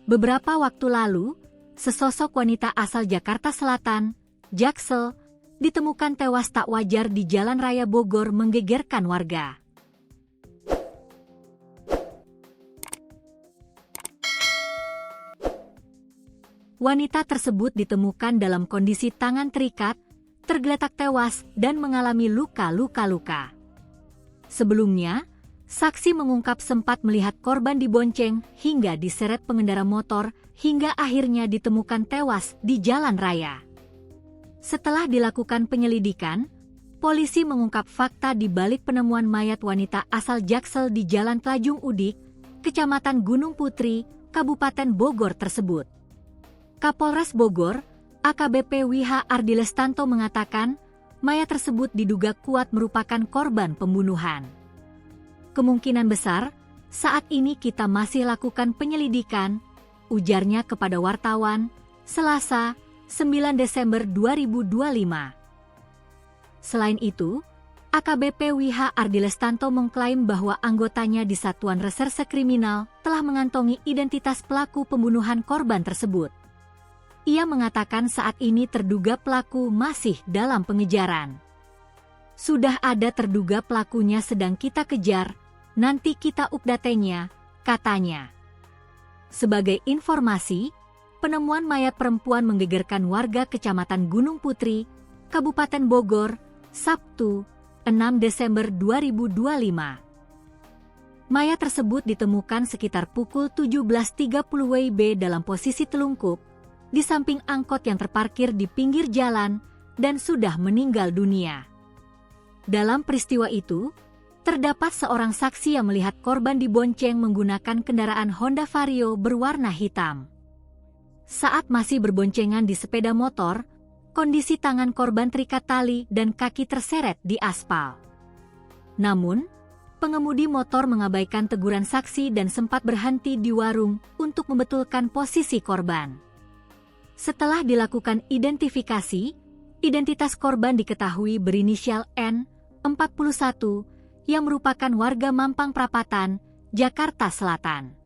Beberapa waktu lalu, sesosok wanita asal Jakarta Selatan, Jaksel, ditemukan tewas tak wajar di Jalan Raya Bogor menggegerkan warga. Wanita tersebut ditemukan dalam kondisi tangan terikat, tergeletak tewas, dan mengalami luka-luka. Sebelumnya, saksi mengungkap sempat melihat korban dibonceng hingga diseret pengendara motor hingga akhirnya ditemukan tewas di jalan raya. Setelah dilakukan penyelidikan, polisi mengungkap fakta di balik penemuan mayat wanita asal Jaksel di Jalan Tlajung Udik, Kecamatan Gunung Putri, Kabupaten Bogor tersebut. Kapolres Bogor, AKBP WH Ardi Lestanto mengatakan, mayat tersebut diduga kuat merupakan korban pembunuhan. Kemungkinan besar, saat ini kita masih lakukan penyelidikan, ujarnya kepada wartawan, Selasa, 9 Desember 2025. Selain itu, AKBP WH Ardi Lestanto mengklaim bahwa anggotanya di Satuan Reserse Kriminal telah mengantongi identitas pelaku pembunuhan korban tersebut. Ia mengatakan saat ini terduga pelaku masih dalam pengejaran. Sudah ada terduga pelakunya sedang kita kejar, nanti kita update-nya, katanya. Sebagai informasi, penemuan mayat perempuan menggegerkan warga Kecamatan Gunung Putri, Kabupaten Bogor, Sabtu, 6 Desember 2025. Mayat tersebut ditemukan sekitar pukul 17.30 WIB dalam posisi telungkup, di samping angkot yang terparkir di pinggir jalan dan sudah meninggal dunia. Dalam peristiwa itu, terdapat seorang saksi yang melihat korban dibonceng menggunakan kendaraan Honda Vario berwarna hitam. Saat masih berboncengan di sepeda motor, kondisi tangan korban terikat tali dan kaki terseret di aspal. Namun, pengemudi motor mengabaikan teguran saksi dan sempat berhenti di warung untuk membetulkan posisi korban. Setelah dilakukan identifikasi, identitas korban diketahui berinisial N, 41, yang merupakan warga Mampang Perapatan, Jakarta Selatan.